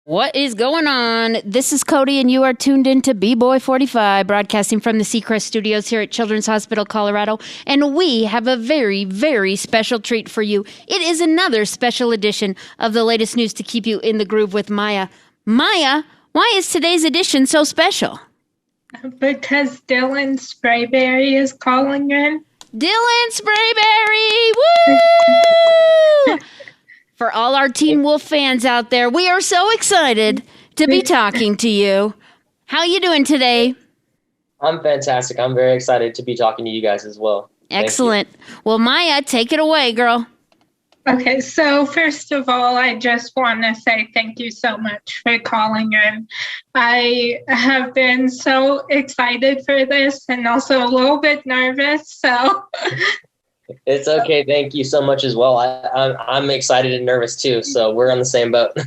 What is going on? This is Cody, and you are tuned in to B-Boy 45, broadcasting from the Seacrest Studios here at Children's Hospital, Colorado. And we have a very, very special treat for you. It is another special edition of the latest news to keep you in the groove with Maya. Maya, why is today's edition so special? Because Dylan Sprayberry is calling in. Dylan Sprayberry! Woo! For all our Teen Wolf fans out there, we are so excited to be talking to you. How you doing today? I'm fantastic. I'm very excited to be talking to you guys as well. Excellent. Well, Maya, take it away, girl. Okay, so first of all, I just want to say thank you so much for calling in. I have been so excited for this and also a little bit nervous, so... It's okay. Thank you so much as well. I'm excited and nervous too, so we're on the same boat.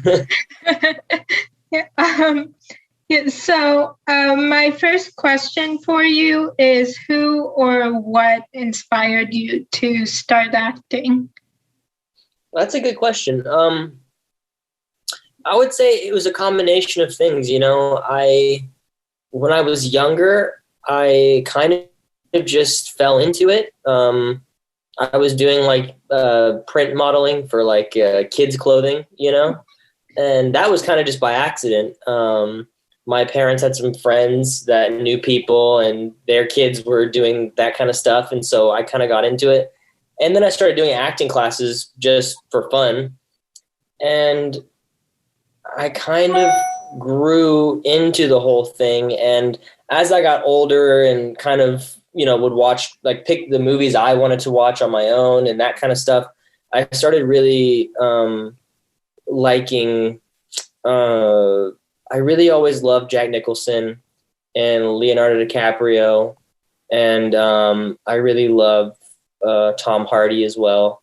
So my first question for you is, who or what inspired you to start acting? That's a good question. I would say it was a combination of things. You know, when I was younger, I kind of just fell into it. I was doing like print modeling for like kids clothing, you know, and that was kind of just by accident. My parents had some friends that knew people and their kids were doing that kind of stuff. And so I kind of got into it. And then I started doing acting classes just for fun. And I kind of grew into the whole thing. And as I got older and kind of, you know, would watch, like pick the movies I wanted to watch on my own and that kind of stuff, I started really liking, I really always loved Jack Nicholson and Leonardo DiCaprio. And I really love Tom Hardy as well,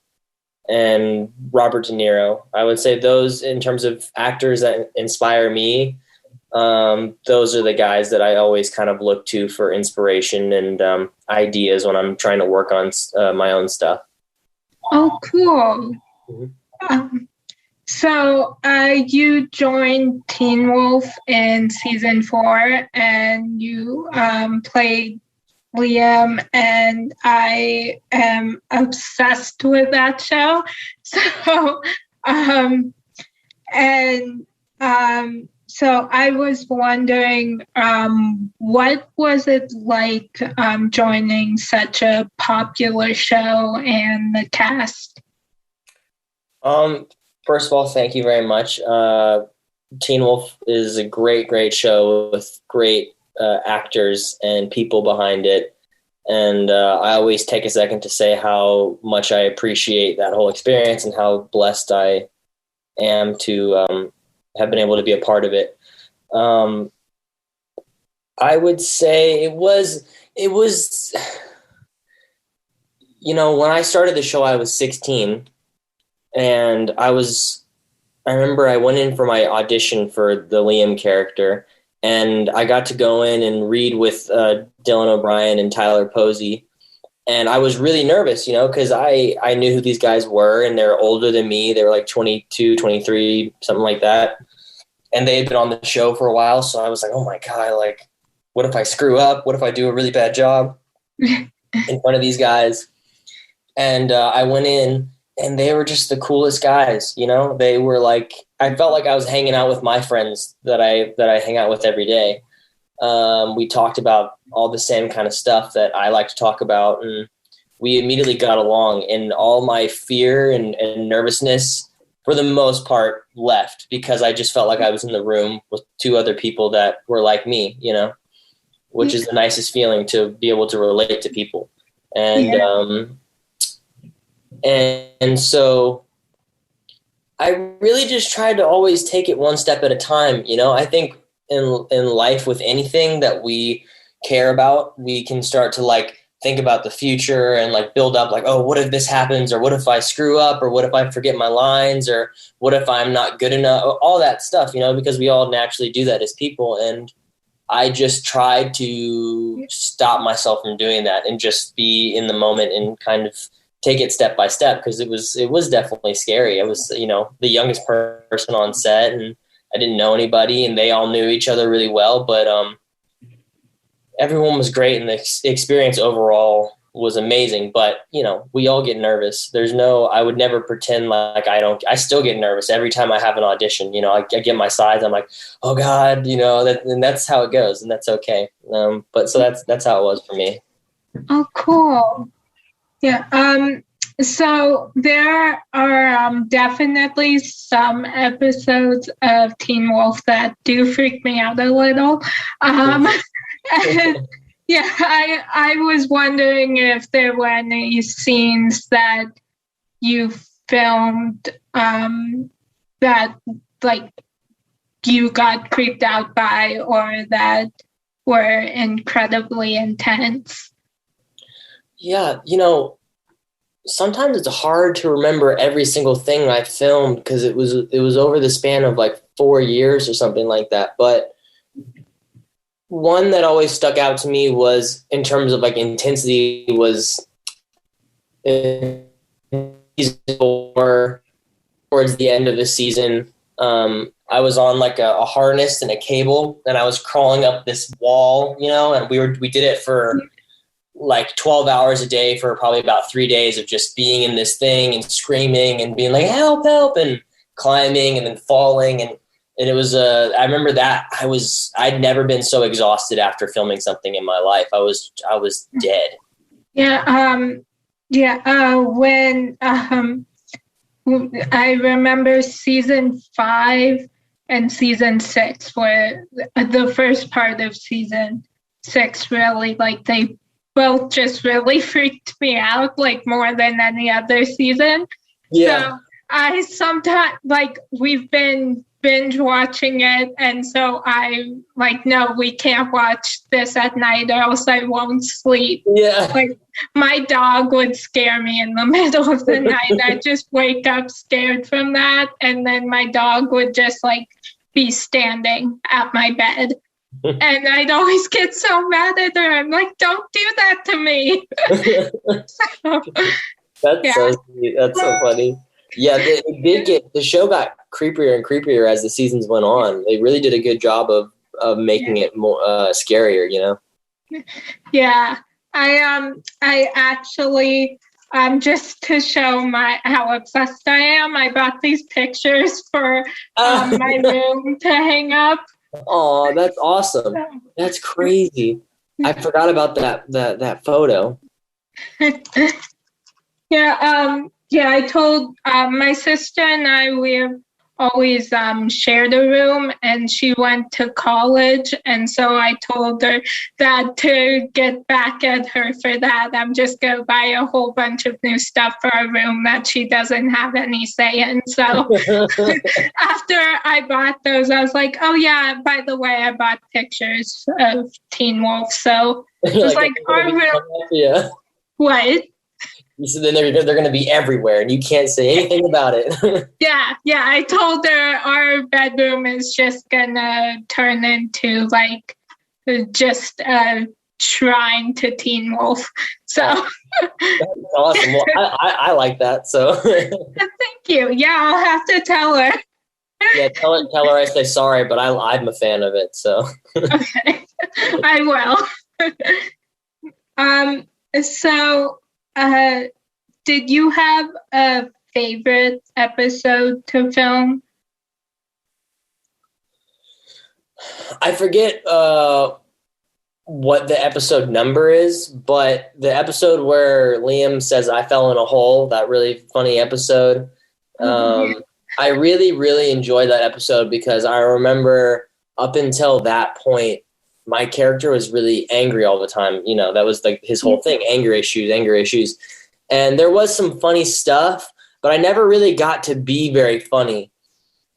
and Robert De Niro. I would say those, in terms of actors that inspire me, those are the guys that I always kind of look to for inspiration and ideas when I'm trying to work on my own stuff. Oh, cool. Mm-hmm. So you joined Teen Wolf in season 4, and you played Liam, and I am obsessed with that show. So, so I was wondering, what was it like joining such a popular show and the cast? First of all, thank you very much. Teen Wolf is a great, great show with great actors and people behind it. And I always take a second to say how much I appreciate that whole experience and how blessed I am to have been able to be a part of it. I would say it was, you know, when I started the show, I was 16, and I remember I went in for my audition for the Liam character, and I got to go in and read with Dylan O'Brien and Tyler Posey. And I was really nervous, you know, because I knew who these guys were, and they're older than me. They were like 22, 23, something like that. And they had been on the show for a while. So I was like, oh my God, like, what if I screw up? What if I do a really bad job in front of these guys? And I went in, and they were just the coolest guys, you know? They were like, I felt like I was hanging out with my friends that I hang out with every day. We talked about all the same kind of stuff that I like to talk about, and we immediately got along, and all my fear and nervousness, for the most part, left, because I just felt like I was in the room with two other people that were like me, you know, which is the nicest feeling, to be able to relate to people. And, and so I really just tried to always take it one step at a time. You know, I think in life, with anything that we care about, we can start to like think about the future and like build up like, oh, what if this happens? Or what if I screw up? Or what if I forget my lines? Or what if I'm not good enough? All that stuff, you know, because we all naturally do that as people. And I just tried to stop myself from doing that and just be in the moment and kind of take it step by step, because it was definitely scary. I was, you know, the youngest person on set, and I didn't know anybody, and they all knew each other really well. But everyone was great, and the experience overall was amazing. But, you know, we all get nervous. I would never pretend like I still get nervous every time I have an audition. You know, I get my sides. I'm like, oh God, you know, and that's how it goes, and that's okay. But so that's how it was for me. Oh, cool. Yeah. So there are definitely some episodes of Teen Wolf that do freak me out a little. Yeah, I was wondering if there were any scenes that you filmed that like you got creeped out by, or that were incredibly intense. Yeah, you know, sometimes it's hard to remember every single thing I filmed because it was over the span of like 4 years or something like that. But one that always stuck out to me was, in terms of like intensity, was season 4, towards the end of the season. I was on like a harness and a cable, and I was crawling up this wall, you know, and we did it for like 12 hours a day for probably about 3 days of just being in this thing and screaming and being like, help, help, and climbing and then falling. And it was, I remember that I'd never been so exhausted after filming something in my life. I was dead. Yeah. When I remember season 5 and season 6 were the first part of season 6, really, like they both just really freaked me out, like more than any other season. Yeah. So I sometimes, like, we've been binge watching it, and so I'm like, no, we can't watch this at night or else I won't sleep. Yeah. Like, my dog would scare me in the middle of the night. I'd just wake up scared from that, and then my dog would just like be standing at my bed. And I'd always get so mad at her. I'm like, don't do that to me. So sweet. That's so funny. Yeah, the show got creepier and creepier as the seasons went on. They really did a good job of making it more scarier, you know? Yeah. I actually, just to show how obsessed I am, I bought these pictures for my room to hang up. Oh, that's awesome. That's crazy. I forgot about that photo. Yeah, I told my sister and I, we've always shared a room, and she went to college, and so I told her that to get back at her for that, I'm just going to buy a whole bunch of new stuff for our room that she doesn't have any say in. So after I bought those, I was like, oh yeah, by the way, I bought pictures of Teen Wolf. So it was like our room. Yeah. What? So then they're going to be everywhere, and you can't say anything about it. Yeah. I told her our bedroom is just gonna turn into like just a shrine to Teen Wolf. So that's awesome. Well, I like that. So thank you. Yeah, I'll have to tell her. Yeah, tell her I say sorry, but I'm a fan of it. So okay, I will. So. Did you have a favorite episode to film? I forget what the episode number is, but the episode where Liam says I fell in a hole, that really funny episode, I really, really enjoyed that episode because I remember up until that point, my character was really angry all the time. You know, that was like his whole thing, anger issues. And there was some funny stuff, but I never really got to be very funny.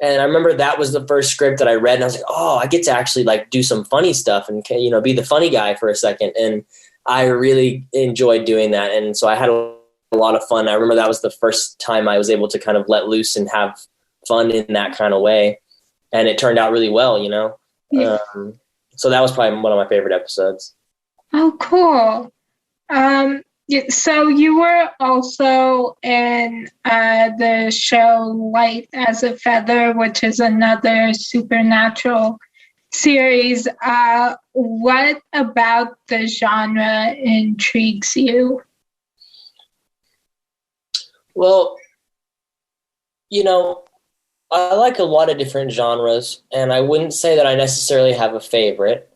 And I remember that was the first script that I read, and I was like, oh, I get to actually like do some funny stuff and, you know, be the funny guy for a second. And I really enjoyed doing that. And so I had a lot of fun. I remember that was the first time I was able to kind of let loose and have fun in that kind of way. And it turned out really well, you know? Yeah. So that was probably one of my favorite episodes. Oh, cool. Yeah, so you were also in the show Light as a Feather, which is another supernatural series. What about the genre intrigues you? Well, you know, I like a lot of different genres, and I wouldn't say that I necessarily have a favorite.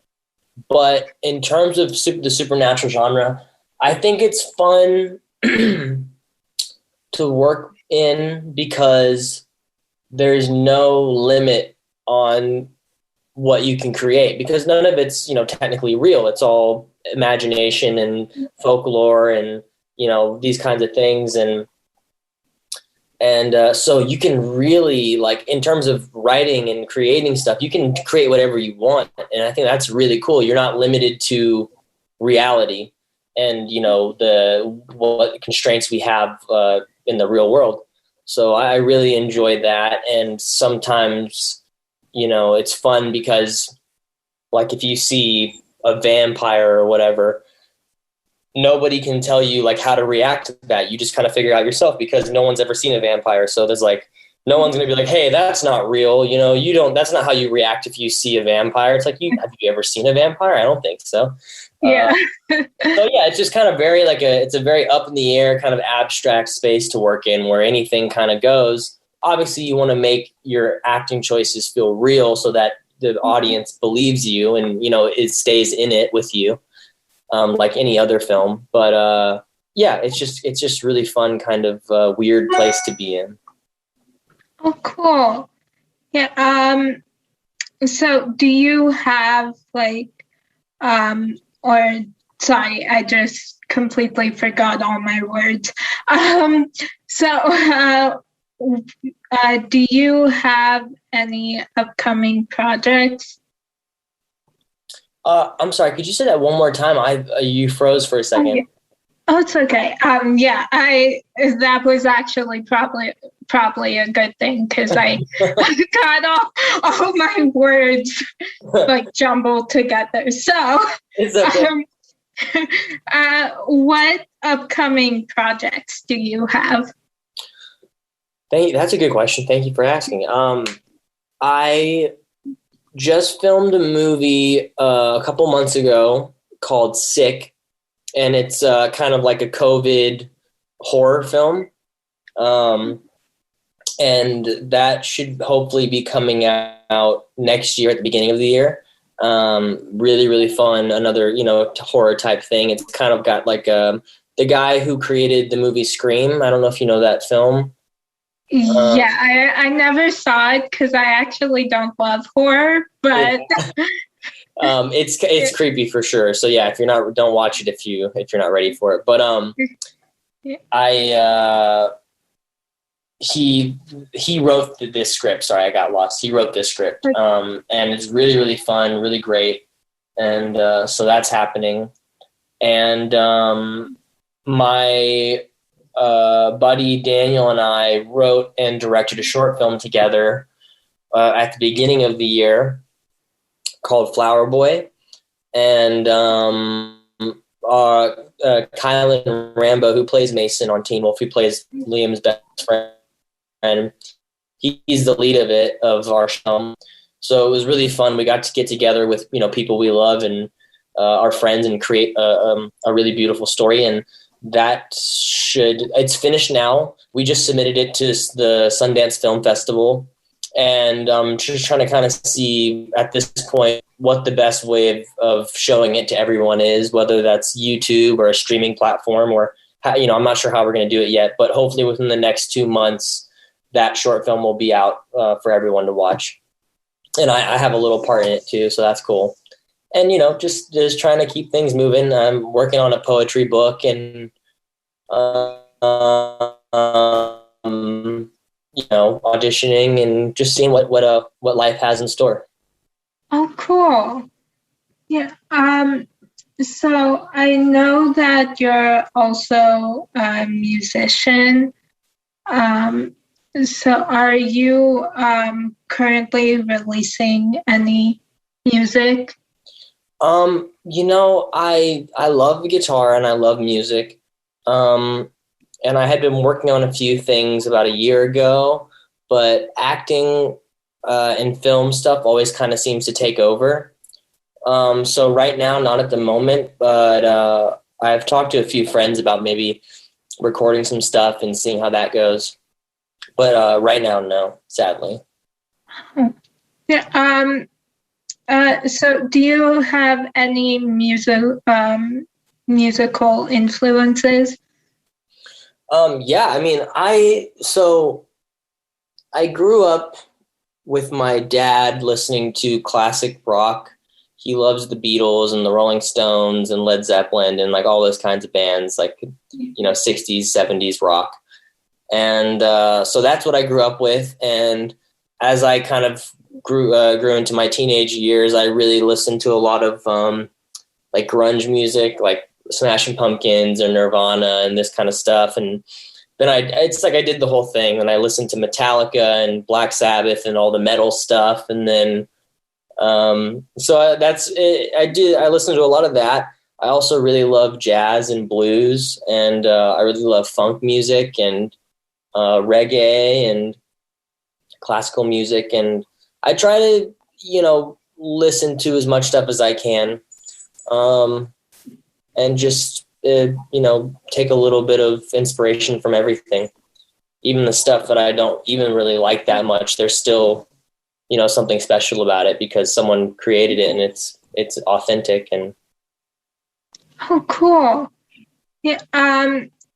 But in terms of the supernatural genre, I think it's fun to work in because there's no limit on what you can create because none of it's, technically real. It's all imagination and folklore and, these kinds of things. And so you can really, like, in terms of writing and creating stuff, you can create whatever you want. And I think that's really cool. You're not limited to reality and, what constraints we have in the real world. So I really enjoy that. And sometimes, it's fun because, like, if you see a vampire or whatever, nobody can tell you like how to react to that. You just kind of figure out yourself because no one's ever seen a vampire. So there's like, no one's going to be like, hey, that's not real. That's not how you react if you see a vampire. It's like, have you ever seen a vampire? I don't think so. Yeah. So yeah, it's just kind of very it's a very up in the air kind of abstract space to work in where anything kind of goes. Obviously you want to make your acting choices feel real so that the audience believes you and, it stays in it with you. Like any other film, but yeah, it's just really fun, kind of weird place to be in. Oh, cool. Yeah. So do you have or sorry, I just completely forgot all my words. Do you have any upcoming projects? I'm sorry. Could you say that one more time? You froze for a second. Oh, it's okay. Yeah, that was actually probably a good thing because I got all my words like jumbled together. So, it's okay. What upcoming projects do you have? That's a good question. Thank you for asking. I just filmed a movie a couple months ago called Sick, and it's kind of like a COVID horror film. And that should hopefully be coming out next year at the beginning of the year. Really, really fun. Another, horror type thing. It's kind of got like the guy who created the movie Scream. I don't know if you know that film. Yeah, I never saw it because I actually don't love horror, but it's creepy for sure. So yeah, don't watch it if you're not ready for it. But he wrote this script. Sorry, I got lost. He wrote this script, and it's really, really fun, really great, and so that's happening. And my buddy Daniel and I wrote and directed a short film together at the beginning of the year called Flower Boy, and Kylan Rambo, who plays Mason on Teen Wolf, who plays Liam's best friend, he's the lead of our film. So it was really fun. We got to get together with people we love and our friends and create a really beautiful story. And it's finished now. We just submitted it to the Sundance Film Festival, and I'm just trying to kind of see at this point what the best way of showing it to everyone is, whether that's YouTube or a streaming platform or I'm not sure how we're going to do it yet, but hopefully within the next 2 months that short film will be out for everyone to watch. And I have a little part in it too, so that's cool. And, just trying to keep things moving. I'm working on a poetry book and, auditioning and just seeing what life has in store. Oh, cool. Yeah. So I know that you're also a musician. So are you currently releasing any music? I love guitar and I love music. And I had been working on a few things about a year ago, but acting and film stuff always kind of seems to take over. So right now, not at the moment, but I've talked to a few friends about maybe recording some stuff and seeing how that goes. But right now, no, sadly. Yeah. So do you have any musical influences? Yeah, I mean, I grew up with my dad listening to classic rock. He loves the Beatles and the Rolling Stones and Led Zeppelin and like all those kinds of bands, like, 60s, 70s rock. And so that's what I grew up with. And as I kind of grew into my teenage years, I really listened to a lot of like grunge music, like Smashing Pumpkins or Nirvana and this kind of stuff. And then it's like I did the whole thing, and I listened to Metallica and Black Sabbath and all the metal stuff. And then that's it. I listened to a lot of that. I also really love jazz and blues, and I really love funk music and reggae and classical music. And I try to, listen to as much stuff as I can, and just, take a little bit of inspiration from everything. Even the stuff that I don't even really like that much, there's still, something special about it because someone created it and it's authentic. And oh, cool. Yeah.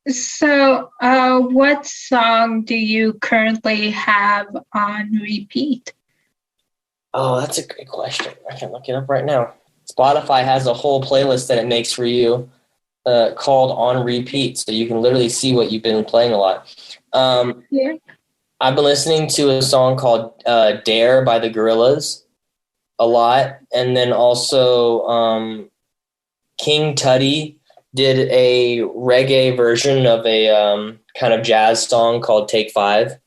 So, what song do you currently have on repeat? Oh, that's a great question. I can look it up right now. Spotify has a whole playlist that it makes for you called On Repeat, so you can literally see what you've been playing a lot. Yeah. I've been listening to a song called Dare by the Gorillaz a lot, and then also King Tutty did a reggae version of a kind of jazz song called Take Five,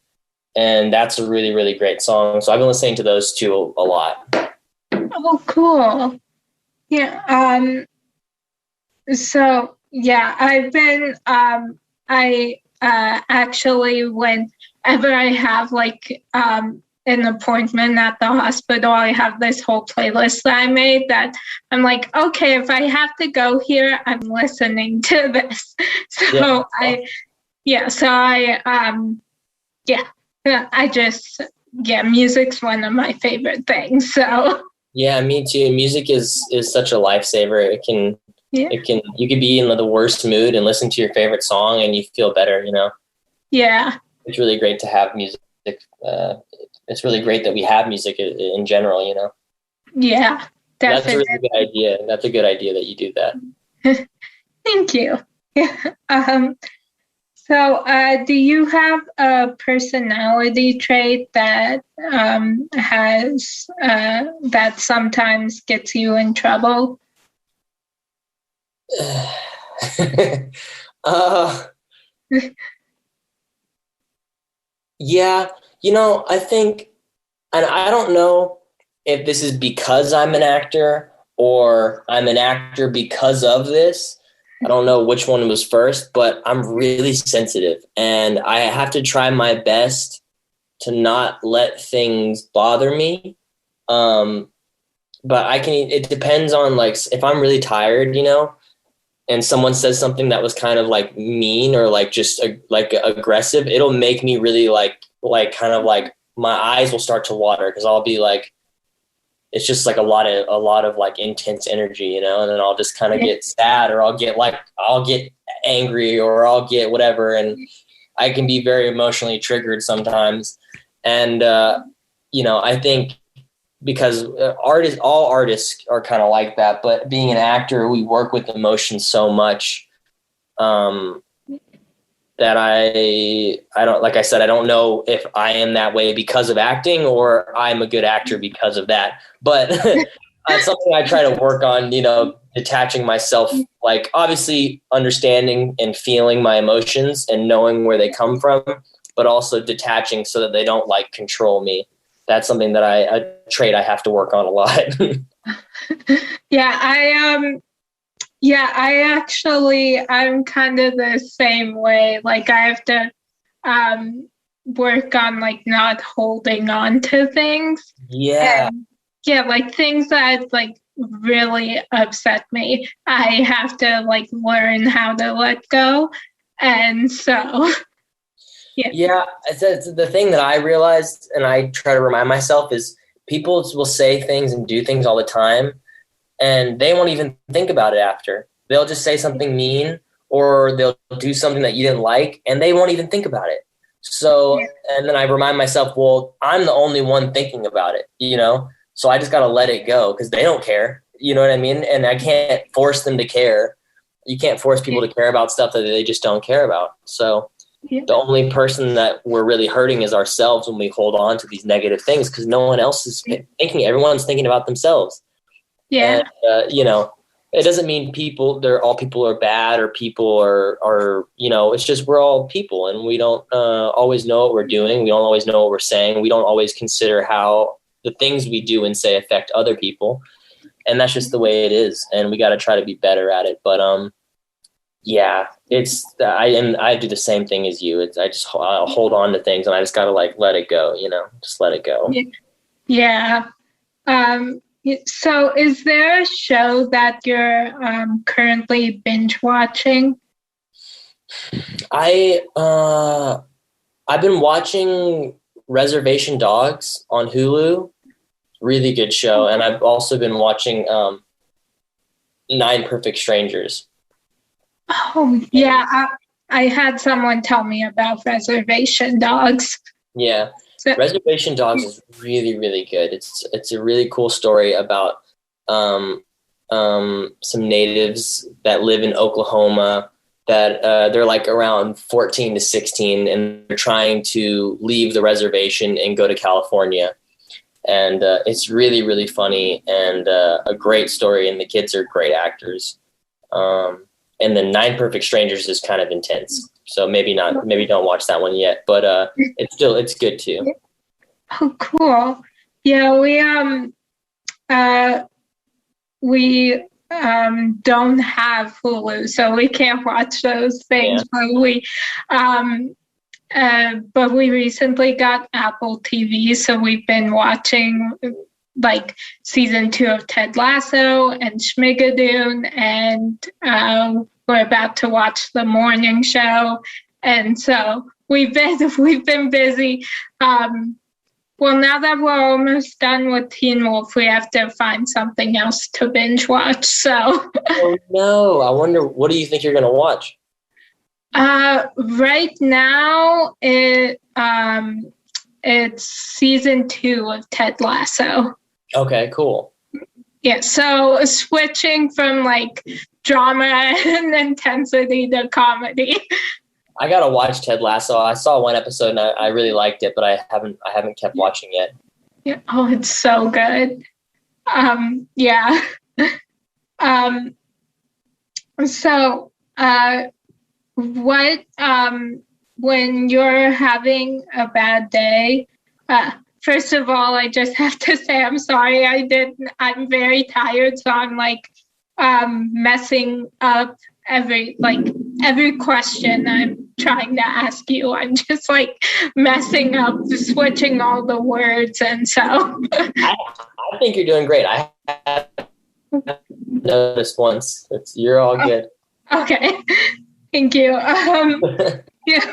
and that's a really, really great song. So I've been listening to those two a lot. Oh, cool. Yeah. So yeah, I've been. I actually, whenever I have like an appointment at the hospital, I have this whole playlist that I made that I'm like, okay, if I have to go here, I'm listening to this. So music's one of my favorite things. So yeah, me too. Music is such a lifesaver. You could be in the worst mood and listen to your favorite song and you feel better, Yeah. It's really great to have music. It's really great that we have music in general, Yeah, definitely. That's a really good idea. That's a good idea that you do that. Thank you. So do you have a personality trait that that sometimes gets you in trouble? Yeah, I think, and I don't know if this is because I'm an actor or I'm an actor because of this. I don't know which one was first, but I'm really sensitive and I have to try my best to not let things bother me. But it depends on like, if I'm really tired, and someone says something that was kind of like mean or like just like aggressive, it'll make me really like kind of like my eyes will start to water because I'll be like, it's just like a lot of like intense energy, and then I'll just kind of get sad or I'll get angry or I'll get whatever. And I can be very emotionally triggered sometimes. And, I think because all artists are kind of like that, but being an actor, we work with emotion so much that I don't, like I said, I don't know if I am that way because of acting or I'm a good actor because of that. But that's something I try to work on, detaching myself, like obviously understanding and feeling my emotions and knowing where they come from, but also detaching so that they don't like control me. That's something that a trait I have to work on a lot. Yeah, Yeah, I'm kind of the same way. Like I have to work on like not holding on to things. Yeah. And yeah, like things that like really upset me, I have to like learn how to let go. And so, yeah. Yeah, it's the thing that I realized, and I try to remind myself, is people will say things and do things all the time, and they won't even think about it after. They'll just say something mean, or they'll do something that you didn't like, and they won't even think about it. So, and then I remind myself, well, I'm the only one thinking about it, So I just got to let it go because they don't care. You know what I mean? And I can't force them to care. You can't force people to care about stuff that they just don't care about. So the only person that we're really hurting is ourselves when we hold on to these negative things because no one else is thinking. Everyone's thinking about themselves. Yeah. And, it doesn't mean all people are bad or people are, it's just we're all people and we don't always know what we're doing. We don't always know what we're saying. We don't always consider how the things we do and say affect other people. And that's just the way it is. And we got to try to be better at it. But, yeah, I do the same thing as you. I'll hold on to things and I just got to like let it go, just let it go. Yeah. So is there a show that you're currently binge watching? I've been watching Reservation Dogs on Hulu. Really good show. And I've also been watching 9 Perfect Strangers. Oh, yeah. I had someone tell me about Reservation Dogs. Yeah. Reservation Dogs is really, really good. It's a really cool story about some natives that live in Oklahoma that they're like around 14 to 16 and they're trying to leave the reservation and go to California. And it's really, really funny and a great story. And the kids are great actors. And then 9 Perfect Strangers is kind of intense. So maybe don't watch that one yet, but it's good too. Oh, cool. Yeah, we don't have Hulu, so we can't watch those things. Yeah. But we recently got Apple TV, so we've been watching like season 2 of Ted Lasso and Schmigadoon, and we're about to watch The Morning Show, and so we've been busy. Well, now that we're almost done with Teen Wolf, we have to find something else to binge watch. So, oh no! I wonder, what do you think you're gonna watch? Right now it's season 2 of Ted Lasso. Okay, cool. Yeah, so switching from like drama and intensity to comedy. I gotta watch Ted Lasso. I saw 1 episode and I really liked it, but I haven't kept watching yet. Yeah. Oh, it's so good. Yeah. So, what when you're having a bad day? First of all, I just have to say I'm sorry. I'm very tired, so I'm like messing up every question I'm trying to ask you. I'm just like messing up, switching all the words, and so. I think you're doing great. I have noticed once. You're all good. Okay, thank you. Yeah.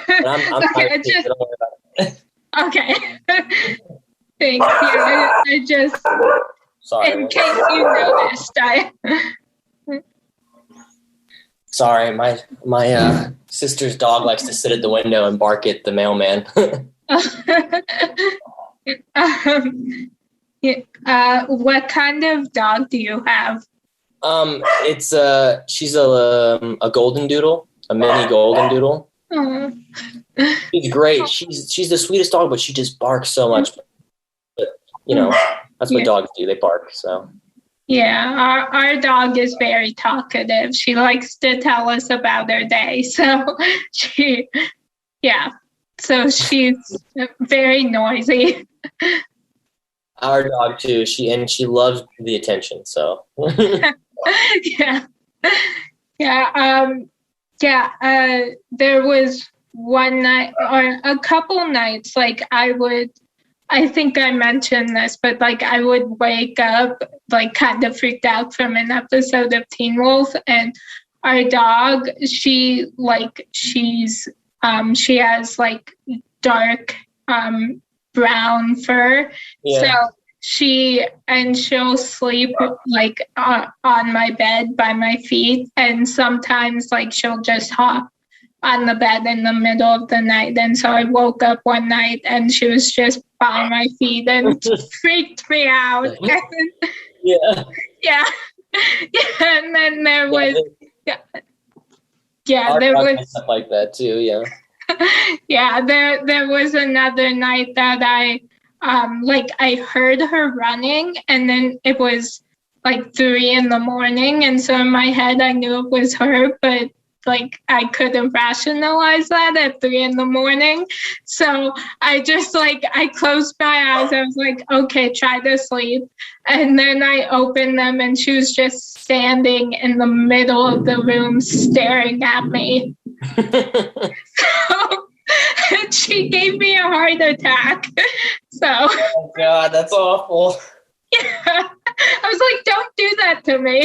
I'm okay, don't worry about it. Okay. Thanks. Yeah, I just. Sorry. In case you noticed, Sorry, my sister's dog likes to sit at the window and bark at the mailman. What kind of dog do you have? She's a golden doodle, a mini golden doodle. Oh. She's great. She's the sweetest dog, but she just barks so much. But that's what dogs do. They bark. So. Yeah, our dog is very talkative. She likes to tell us about her day. So she's very noisy. Our dog too. She loves the attention. So. Yeah. There was one night or a couple nights, like I think I mentioned this, but like I would wake up like kind of freaked out from an episode of Teen Wolf, and our dog, she has like dark brown fur. Yeah. So she'll sleep like on my bed by my feet, and sometimes like she'll just hop on the bed in the middle of the night. And so I woke up one night and she was just by my feet and freaked me out. Yeah. Yeah. And then there was Our there dog was does stuff like that too. Yeah. there was another night that I heard her running, and then it was like 3 a.m, and so in my head I knew it was her, but like I couldn't rationalize that at 3 a.m. So I just I closed my eyes. I was like, okay, try to sleep. And then I opened them and she was just standing in the middle of the room staring at me. So she gave me a heart attack. So Oh God, that's awful. Yeah. I was like, don't do that to me.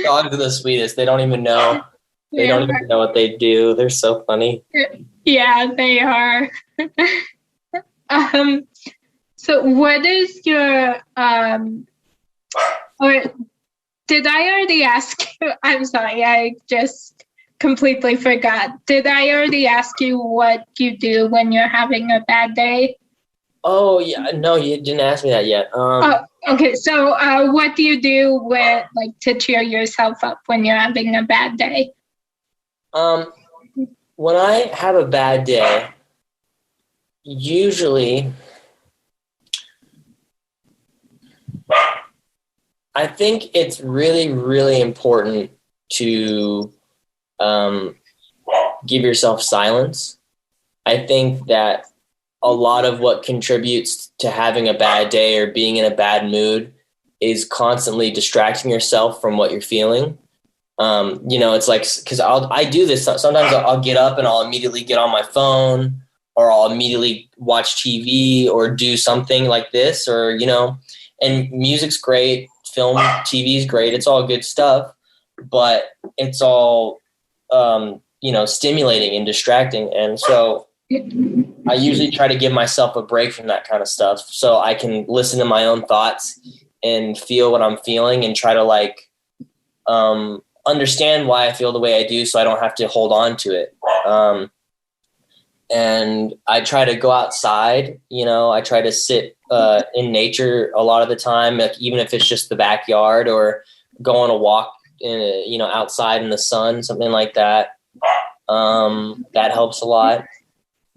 Dogs are the sweetest. They don't even know. They don't even know what they do. They're so funny. Yeah, they are. So what is your or did I already ask you? I'm sorry, I just completely forgot. Did I already ask you what you do when you're having a bad day? Oh yeah, no, you didn't ask me that yet. Okay. So, what do you do to cheer yourself up when you're having a bad day? When I have a bad day, usually I think it's really, really important to give yourself silence. I think that a lot of what contributes to having a bad day or being in a bad mood is constantly distracting yourself from what you're feeling. It's like, because I do this sometimes. I'll get up and I'll immediately get on my phone, or I'll immediately watch TV or do something like this, or and music's great, film, TV is great, it's all good stuff, but it's all stimulating and distracting. And so I usually try to give myself a break from that kind of stuff so I can listen to my own thoughts and feel what I'm feeling and try to understand why I feel the way I do so I don't have to hold on to it. And I try to go outside, I try to sit in nature a lot of the time, even if it's just the backyard, or go on a walk outside in the sun, something like that. That helps a lot.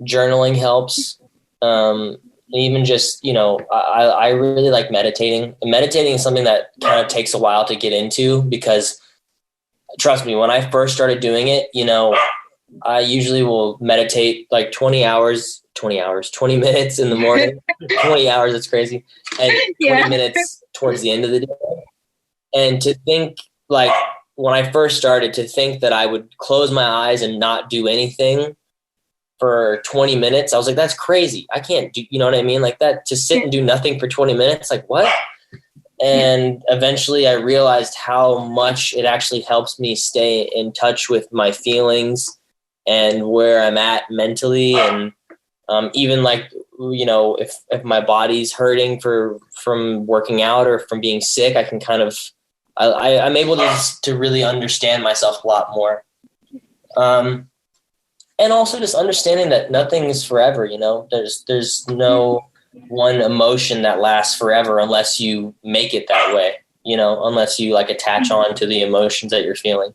Journaling helps. Even just, I really like meditating. Meditating is something that kind of takes a while to get into, because trust me, when I first started doing it, I usually will meditate like 20 minutes in the morning, 20 hours, it's crazy. And 20 minutes towards the end of the day. And to think, like, when I first started, to think that I would close my eyes and not do anything for 20 minutes, I was like, that's crazy. I can't do, you know what I mean? Like that, to sit and do nothing for 20 minutes, like what? And eventually I realized how much it actually helps me stay in touch with my feelings and where I'm at mentally. And even like, if my body's hurting from working out or from being sick, I can kind of, I'm able to really understand myself a lot more. And also just understanding that nothing is forever, there's no one emotion that lasts forever unless you make it that way, unless you attach on to the emotions that you're feeling.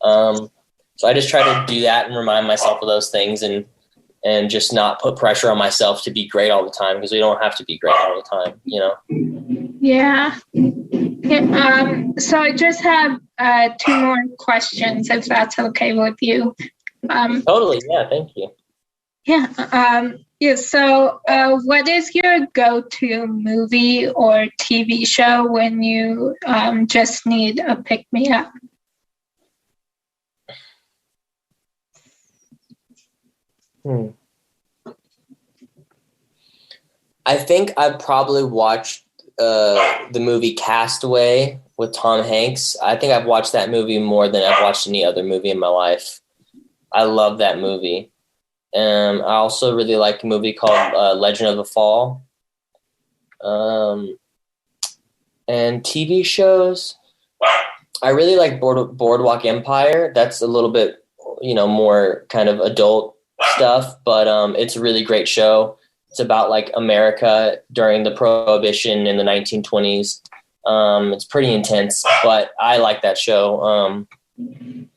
So I just try to do that and remind myself of those things, and just not put pressure on myself to be great all the time, because we don't have to be great all the time, Yeah. So I just have 2 more questions, if that's okay with you. Totally. Yeah. Thank you. Yeah. Yeah, so what is your go-to movie or TV show when you just need a pick-me-up? I think I probably watched the movie Castaway with Tom Hanks. I think I've watched that movie more than I've watched any other movie in my life. I love that movie. I also really like a movie called Legend of the Fall. And TV shows, I really like Boardwalk Empire. That's a little bit, more kind of adult stuff, but it's a really great show. It's about like America during the Prohibition in the 1920s. It's pretty intense, but I like that show.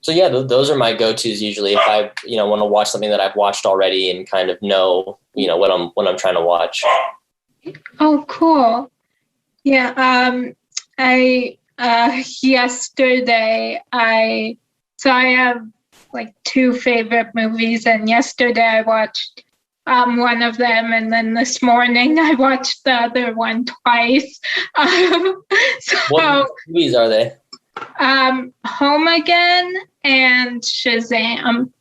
So yeah, those are my go-tos usually if I, want to watch something that I've watched already and kind of know, what I'm trying to watch. Oh, cool. Yeah. I yesterday I have like two favorite movies, and yesterday I watched one of them, and then this morning I watched the other one twice. What movies are they? Home Again and Shazam.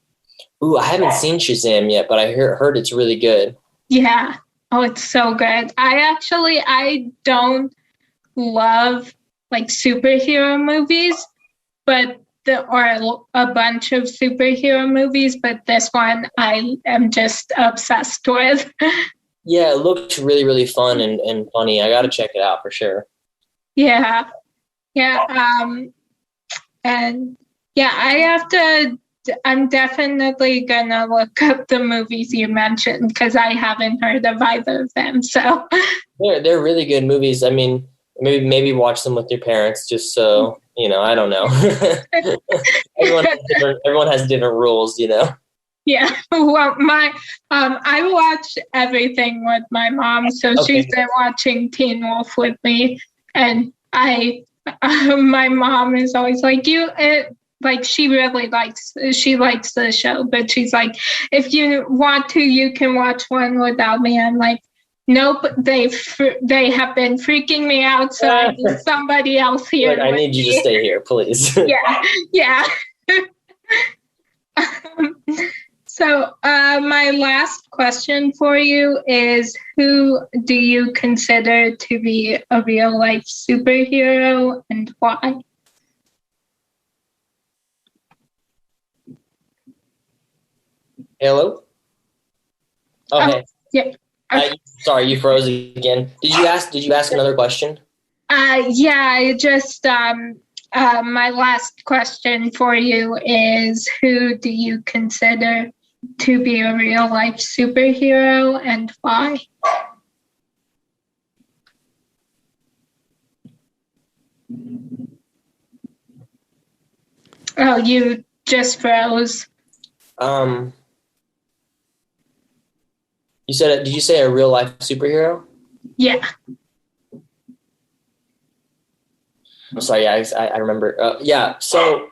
Ooh, I haven't seen Shazam yet, but I heard it's really good. Yeah. Oh, it's so good. I don't love like superhero movies, or a bunch of superhero movies, but this one I am just obsessed with. Yeah, it looked really, really fun and funny. I got to check it out for sure. Yeah. Yeah. And yeah, I'm definitely gonna look up the movies you mentioned because I haven't heard of either of them. So they're really good movies. I mean, maybe watch them with your parents just so, I don't know. Everyone has different rules, Yeah. Well, I watch everything with my mom, so she's been watching Teen Wolf with me, and my mom is always like, she really likes the show, but she's like, if you want to, you can watch one without me. I'm like, nope, they have been freaking me out, so I need somebody else here. I need you to stay here, please. Yeah. So my last question for you is, who do you consider to be a real life superhero and why? Hello? Okay. Yeah. Sorry, you froze again. Did you ask another question? I just my last question for you is, who do you consider to be a real life superhero and why? Oh, you just froze. Did you say a real life superhero? Yeah. I'm sorry. Yeah, I remember. Yeah. So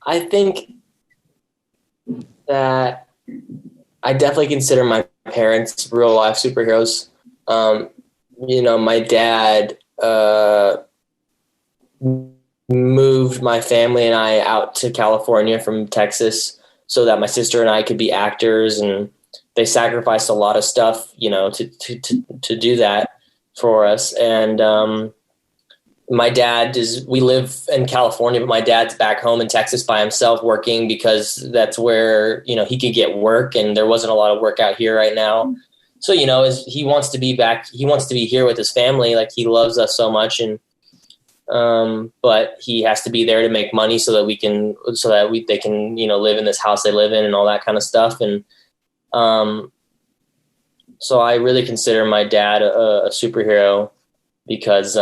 I think that I definitely consider my parents real life superheroes. My dad moved my family and I out to California from Texas so that my sister and I could be actors, and they sacrificed a lot of stuff, to do that for us. And we live in California, but my dad's back home in Texas by himself working because that's where, he could get work, and there wasn't a lot of work out here right now. So, he wants to be back, he wants to be here with his family. Like, he loves us so much, and but he has to be there to make money so that they can, live in this house they live in and all that kind of stuff. And so I really consider my dad a superhero because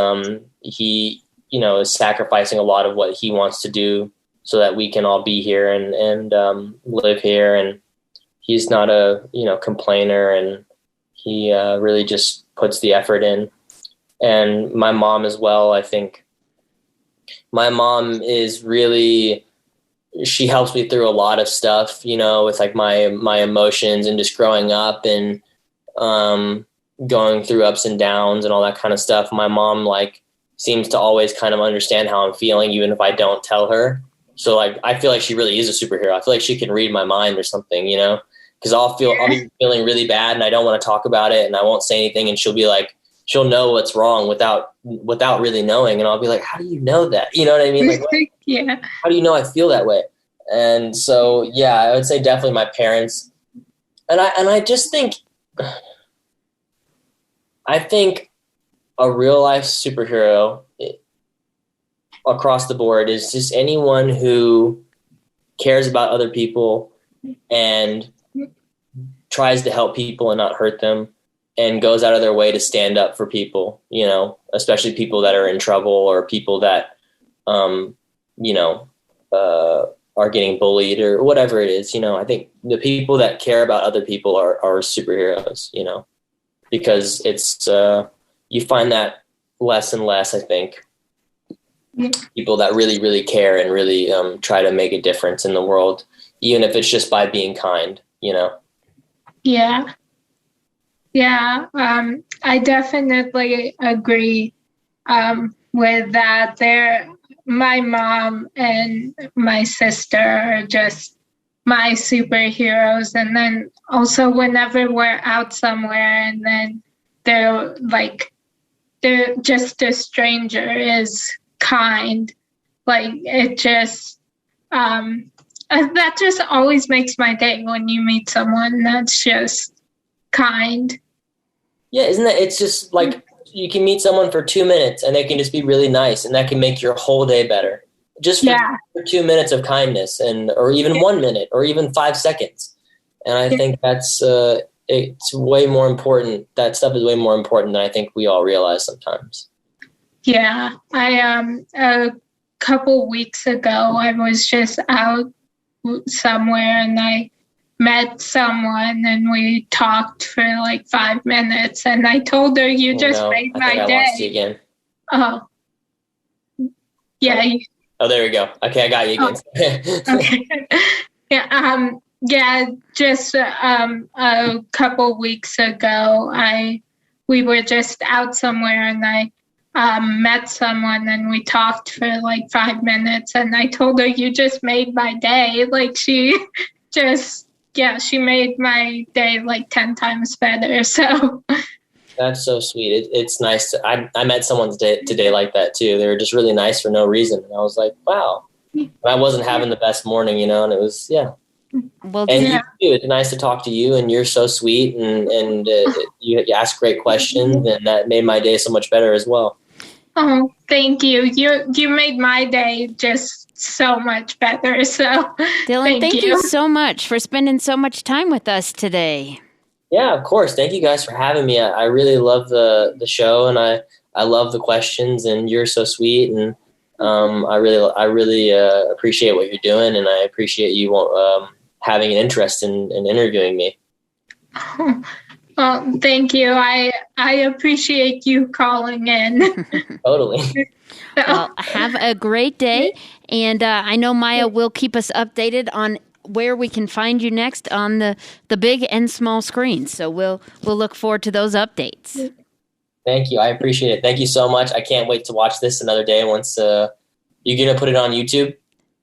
he, is sacrificing a lot of what he wants to do so that we can all be here and live here. And he's not a, complainer, and he really just puts the effort in. And my mom as well, I think. My mom is really she helps me through a lot of stuff, with like my emotions and just growing up and going through ups and downs and all that kind of stuff. My mom like seems to always kind of understand how I'm feeling, even if I don't tell her. So like, I feel like she really is a superhero. I feel like she can read my mind or something, because I'll be feeling really bad and I don't want to talk about it and I won't say anything. And she'll be like, she'll know what's wrong without really knowing. And I'll be like, how do you know that? You know what I mean? Like, Yeah. how do you know I feel that way? And so, yeah, I would say definitely my parents. And I just think, I think a real life superhero across the board is just anyone who cares about other people and tries to help people and not hurt them, and goes out of their way to stand up for people, especially people that are in trouble or people that, are getting bullied or whatever it is. I think the people that care about other people are superheroes, because it's, you find that less and less, I think. People that really, really care and really try to make a difference in the world, even if it's just by being kind, Yeah. Yeah. I definitely agree with that. My mom and my sister are just my superheroes. And then also whenever we're out somewhere and then they're just a stranger is kind. Like it just, that just always makes my day when you meet someone that's just kind. Yeah, isn't that, it's just like you can meet someone for 2 minutes and they can just be really nice and that can make your whole day better. Just for 2 minutes of kindness or even 1 minute or even 5 seconds. And I think that's, it's way more important. That stuff is way more important than I think we all realize sometimes. Yeah. A couple weeks ago, I was just out somewhere and I met someone and we talked for like 5 minutes and I told her, you just made my day. I lost you again. Oh. Yeah. Oh, there we go. Okay, I got you again. Okay. Yeah. Just a couple weeks ago, we were just out somewhere and I met someone and we talked for like 5 minutes and I told her, you just made my day. Like she made my day like 10 times better. So that's so sweet. It's nice. I met someone today like that too. They were just really nice for no reason. And I was like, wow. I wasn't having the best morning, and it was, yeah. Well, and you too. It's nice to talk to you, and you're so sweet, and you ask great questions, and that made my day so much better as well. Oh, thank you. You made my day just so much better. So, Dylan, thank you so much for spending so much time with us today. Yeah, of course. Thank you guys for having me. I really love the show, and I love the questions, and you're so sweet, and I really appreciate what you're doing, and I appreciate you having an interest in interviewing me. Oh, well, thank you. I appreciate you calling in. Totally. Well, have a great day, and I know Maya will keep us updated on where we can find you next on the big and small screens. So we'll look forward to those updates. Thank you. I appreciate it. Thank you so much. I can't wait to watch this another day once you're going to put it on YouTube.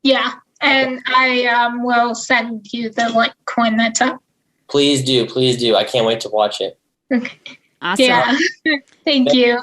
Yeah. And I will send you the link when that's up. Please do. Please do. I can't wait to watch it. Okay. Awesome. Yeah. Thank you.